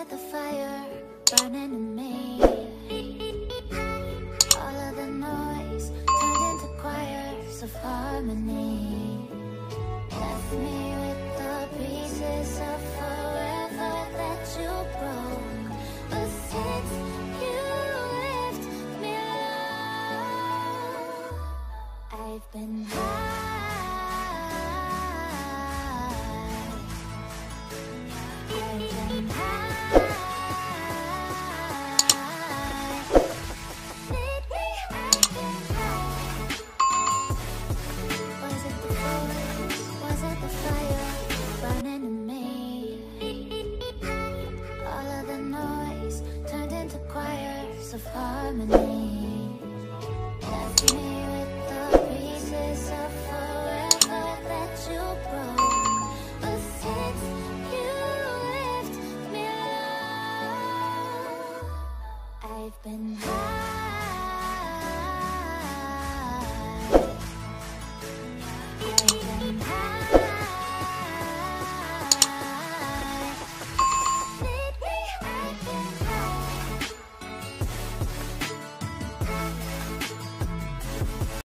it the fire burning in me? All of the noise turned into choirs of harmony. Left me with the pieces of forever that you broke. But since you left me alone, I've been high. Of harmony, left me with the pieces of forever that you broke. But since you left me alone, I've been high.